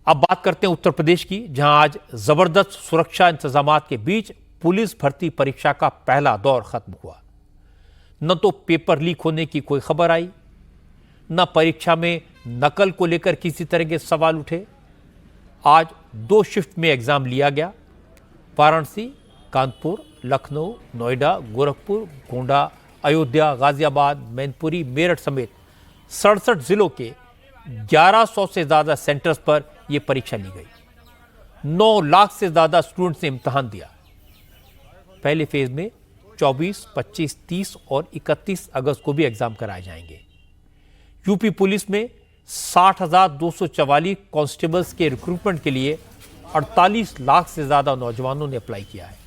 अब बात करते हैं उत्तर प्रदेश की, जहां आज जबरदस्त सुरक्षा इंतजामात के बीच पुलिस भर्ती परीक्षा का पहला दौर खत्म हुआ। न तो पेपर लीक होने की कोई खबर आई, न परीक्षा में नकल को लेकर किसी तरह के सवाल उठे। आज 2 शिफ्ट में एग्जाम लिया गया। वाराणसी, कानपुर, लखनऊ, नोएडा, गोरखपुर, गोंडा, अयोध्या, गाजियाबाद, मैनपुरी, मेरठ समेत 67 जिलों के 1100 से ज्यादा सेंटर्स पर यह परीक्षा ली गई। 9 लाख से ज्यादा स्टूडेंट्स ने इम्तिहान दिया। पहले फेज में 24, 25, 30 और 31 अगस्त को भी एग्जाम कराए जाएंगे। यूपी पुलिस में 60,244 कांस्टेबल्स के रिक्रूटमेंट के लिए 48 लाख से ज्यादा नौजवानों ने अप्लाई किया है।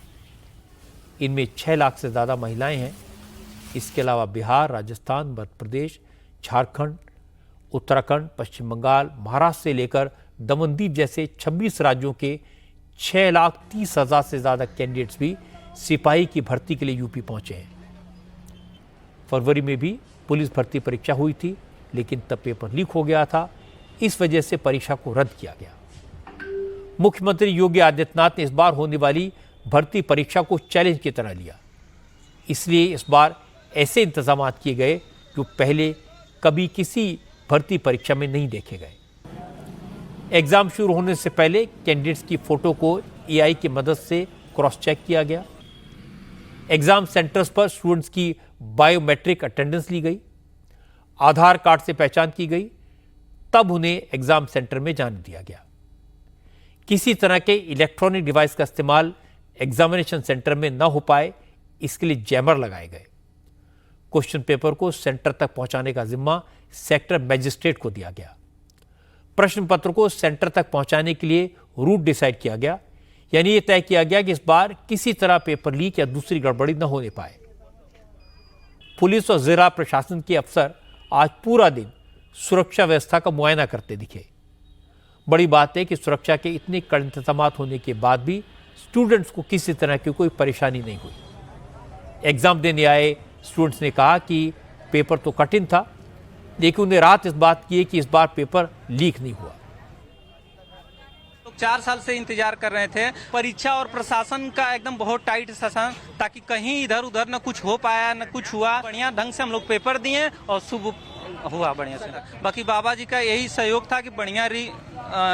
इनमें 6 लाख से ज्यादा महिलाएं हैं। इसके अलावा बिहार, राजस्थान, मध्य प्रदेश, झारखंड, उत्तराखंड, पश्चिम बंगाल, महाराष्ट्र से लेकर दमनदीप जैसे 26 राज्यों के 6,30,000 से ज्यादा कैंडिडेट्स भी सिपाही की भर्ती के लिए यूपी पहुंचे हैं। फरवरी में भी पुलिस भर्ती परीक्षा हुई थी, लेकिन तब पेपर लीक हो गया था। इस वजह से परीक्षा को रद्द किया गया। मुख्यमंत्री योगी आदित्यनाथ ने इस बार होने वाली भर्ती परीक्षा को चैलेंज की तरह लिया। इसलिए इस बार ऐसे इंतजाम किए गए जो पहले कभी किसी भर्ती परीक्षा में नहीं देखे गए। एग्जाम शुरू होने से पहले कैंडिडेट्स की फोटो को एआई की मदद से क्रॉस चेक किया गया। एग्जाम सेंटर्स पर स्टूडेंट्स की बायोमेट्रिक अटेंडेंस ली गई, आधार कार्ड से पहचान की गई, तब उन्हें एग्जाम सेंटर में जाने दिया गया। किसी तरह के इलेक्ट्रॉनिक डिवाइस का इस्तेमाल एग्जामिनेशन सेंटर में न हो पाए, इसके लिए जैमर लगाए गए। क्वेश्चन पेपर को सेंटर तक पहुंचाने का जिम्मा सेक्टर मजिस्ट्रेट को दिया गया। प्रश्न पत्र को सेंटर तक पहुंचाने के लिए रूट डिसाइड किया गया, यानी यह तय किया गया कि इस बार किसी तरह पेपर लीक या दूसरी गड़बड़ी न होने पाए। पुलिस और जिला प्रशासन के अफसर आज पूरा दिन सुरक्षा व्यवस्था का मुआयना करते दिखे। बड़ी बात है कि सुरक्षा के इतने कड़े इंतजाम होने के बाद भी स्टूडेंट्स को किसी तरह की कोई परेशानी नहीं हुई। एग्जाम देने आए स्टूडेंट्स ने कहा कि पेपर तो कठिन था, लेकिन उन्हें राहत इस बात की है कि इस बार पेपर लीक नहीं हुआ। 4 साल से इंतजार कर रहे थे। परीक्षा और प्रशासन का एकदम बहुत टाइट शासन, ताकि कहीं इधर उधर न कुछ हो पाया न कुछ हुआ। बढ़िया ढंग से हम लोग पेपर दिए और शुभ हुआ बढ़िया से। बाकी बाबा जी का यही सहयोग था कि बढ़िया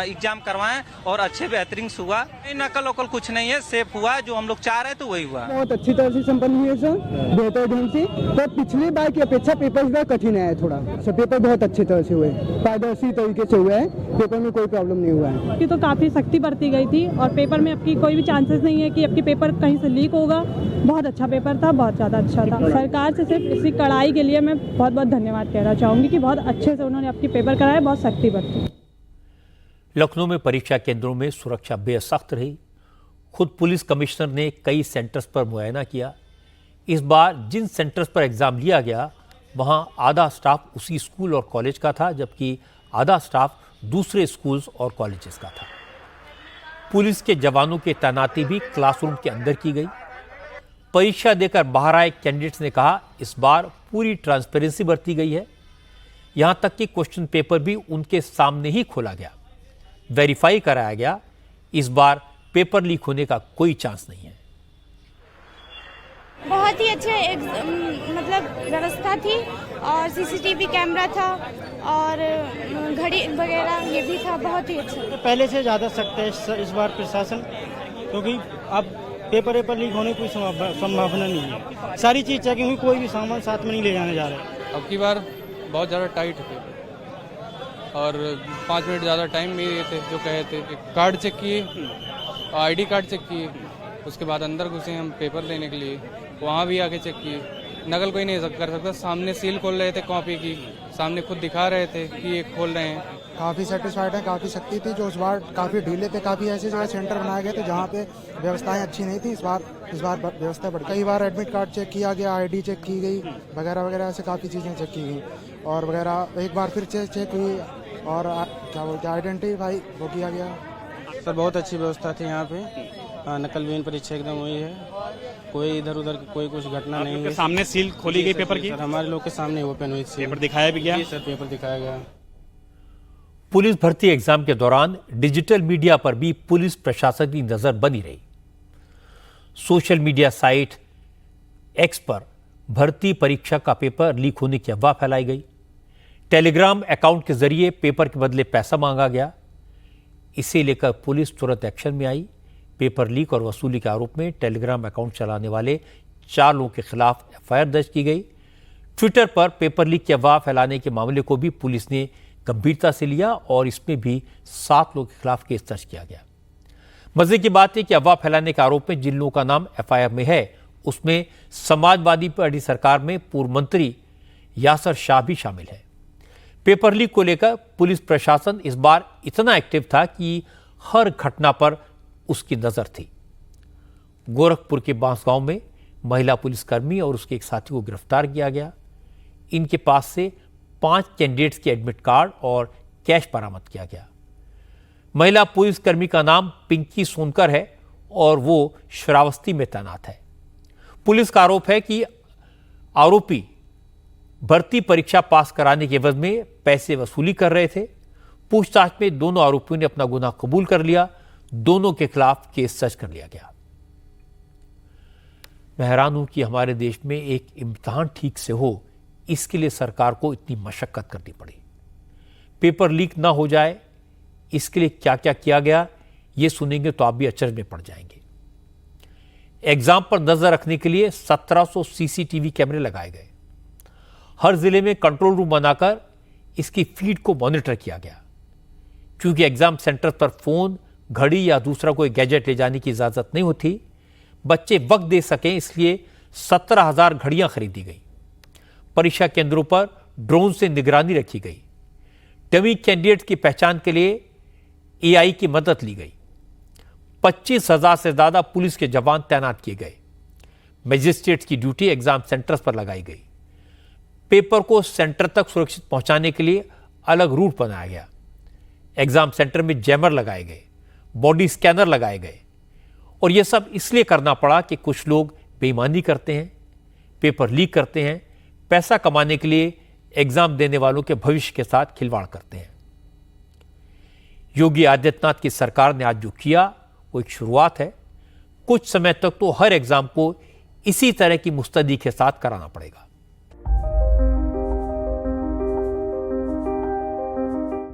एग्जाम करवाएं और अच्छे बेहतरीन हुआ। नकल वकल कुछ नहीं है, सेफ हुआ। जो हम लोग चाह रहे थे वही हुआ। बहुत अच्छी तरह से संपन्न हुए सर, बेहतर ढंग से। तो पिछली बार की अपेक्षा पेपर जो कठिन है थोड़ा, पेपर बहुत अच्छी तरह से हुए, पारदर्शी तरीके से हुआ है। पेपर में कोई प्रॉब्लम नहीं हुआ है। की तो काफी सख्ती बरती गई थी और पेपर में आपकी कोई भी चांसेस नहीं है कि आपकी पेपर कहीं से लीक होगा। बहुत अच्छा पेपर था, बहुत ज्यादा अच्छा था। सरकार से सिर्फ इसी कड़ाई के लिए मैं बहुत बहुत धन्यवाद कहना चाहूंगी कि बहुत अच्छे से उन्होंने आपकी पेपर कराया, बहुत सख्ती बरती। लखनऊ में परीक्षा केंद्रों में सुरक्षा बेहद सख्त रही। खुद पुलिस कमिश्नर ने कई सेंटर्स पर मुआयना किया। इस बार जिन सेंटर्स पर एग्जाम लिया गया, वहां आधा स्टाफ उसी स्कूल और कॉलेज का था, जबकि आधा स्टाफ दूसरे स्कूल्स और कॉलेजेस का था। पुलिस के जवानों की तैनाती भी क्लासरूम के अंदर की गई। परीक्षा देकर बाहर आए कैंडिडेट्स ने कहा, इस बार पूरी ट्रांसपेरेंसी बरती गई है। यहां तक कि क्वेश्चन पेपर भी उनके सामने ही खोला गया, वेरीफाई कराया गया। इस बार पेपर लीक होने का कोई चांस नहीं है। बहुत ही अच्छे मतलब व्यवस्था थी और सीसीटीवी कैमरा था और घड़ी वगैरह ये भी था, बहुत ही अच्छा। पहले से ज़्यादा सख्त है इस बार प्रशासन, क्योंकि अब पेपर लीक होने की कोई संभावना नहीं है। सारी चीज़ चेकिंग हुई, कोई भी सामान साथ में नहीं ले जाने जा रहे। अब की बार बहुत ज़्यादा टाइट है और 5 मिनट ज़्यादा टाइम नहीं देते। जो कहे थे कार्ड चेक किए, आईडी कार्ड चेक किए, उसके बाद अंदर घुसे हम पेपर लेने के लिए, वहाँ भी आके चेक किए। नकल कोई नहीं कर सकता। सामने सील खोल रहे थे कॉपी की, सामने खुद दिखा रहे थे कि ये खोल रहे हैं। काफ़ी सेटिस्फाइड है, काफ़ी सख्ती थी। जो इस बार काफ़ी ढीले थे, काफ़ी ऐसे जगह सेंटर बनाए गए थे जहाँ पे व्यवस्थाएं अच्छी नहीं थी। इस बार व्यवस्था बढ़, कई बार एडमिट कार्ड चेक किया गया, आईडी चेक की गई, वगैरह वगैरह, ऐसे काफ़ी चीज़ें चेक की गई और वगैरह। एक बार फिर चेक हुई और क्या बोलते हैं आइडेंटिफाई वो किया गया। सर बहुत अच्छी व्यवस्था थी यहाँ पे। नकलविहीन परीक्षा एकदम हुई है, कोई इधर उधर कोई कुछ घटना नहीं हुई। सामने सील खोली गई पेपर की? सर हमारे लोग के सामने ओपन हुई सील। पेपर दिखाया भी गया? सर पेपर दिखाया गया। पुलिस भर्ती एग्जाम के दौरान डिजिटल मीडिया पर भी पुलिस प्रशासन की नजर बनी रही। सोशल मीडिया साइट एक्स पर भर्ती परीक्षा का पेपर लीक होने की अफवाह फैलाई गई। टेलीग्राम अकाउंट के जरिए पेपर के बदले पैसा मांगा गया। इसे लेकर पुलिस तुरंत एक्शन में आई। पेपर लीक और वसूली के आरोप में टेलीग्राम अकाउंट चलाने वाले 4 लोगों के खिलाफ एफआईआर दर्ज की गई। ट्विटर पर पेपर लीक की अफवाह फैलाने के मामले को भी पुलिस ने गंभीरता से लिया और इसमें भी 7 लोगों के खिलाफ केस दर्ज किया गया। मजे की बात है कि अफवाह फैलाने के आरोप में जिन लोगों का नाम एफआईआर में है उसमें समाजवादी पार्टी सरकार में पूर्व मंत्री यासर शाह भी शामिल है। पेपर लीक को लेकर पुलिस प्रशासन इस बार इतना एक्टिव था कि हर घटना पर उसकी नजर थी। गोरखपुर के बांसगांव में महिला पुलिसकर्मी और उसके एक साथी को गिरफ्तार किया गया। इनके पास से 5 कैंडिडेट्स के एडमिट कार्ड और कैश बरामद किया गया। महिला पुलिसकर्मी का नाम पिंकी सोनकर है और वो श्रावस्ती में तैनात है। पुलिस का आरोप है कि आरोपी भर्ती परीक्षा पास कराने के एवज में पैसे वसूली कर रहे थे। पूछताछ में दोनों आरोपियों ने अपना गुनाह कबूल कर लिया। दोनों के खिलाफ केस दर्ज कर लिया गया। मैं हैरान हूं कि हमारे देश में एक इम्तिहान ठीक से हो, इसके लिए सरकार को इतनी मशक्कत करनी पड़ी। पेपर लीक ना हो जाए, इसके लिए क्या क्या किया गया, ये सुनेंगे तो आप भी अचरज में पड़ जाएंगे। एग्जाम पर नजर रखने के लिए 1700 सीसीटीवी कैमरे लगाए गए। हर जिले में कंट्रोल रूम बनाकर इसकी फीड को मॉनिटर किया गया। क्योंकि एग्जाम सेंटर पर फोन, घड़ी या दूसरा कोई गैजेट ले जाने की इजाजत नहीं होती, बच्चे वक्त दे सकें इसलिए 17,000 घड़ियां खरीदी गई। परीक्षा केंद्रों पर ड्रोन से निगरानी रखी गई। डमी कैंडिडेट की पहचान के लिए एआई की मदद ली गई। 25,000 से ज्यादा पुलिस के जवान तैनात किए गए। मजिस्ट्रेट्स की ड्यूटी एग्जाम सेंटर्स पर लगाई गई। पेपर को सेंटर तक सुरक्षित पहुंचाने के लिए अलग रूट बनाया गया। एग्जाम सेंटर में जैमर लगाए गए, बॉडी स्कैनर लगाए गए और यह सब इसलिए करना पड़ा कि कुछ लोग बेईमानी करते हैं, पेपर लीक करते हैं, पैसा कमाने के लिए एग्जाम देने वालों के भविष्य के साथ खिलवाड़ करते हैं। योगी आदित्यनाथ की सरकार ने आज जो किया वो एक शुरुआत है। कुछ समय तक तो हर एग्जाम को इसी तरह की मुस्तैदी के साथ कराना पड़ेगा।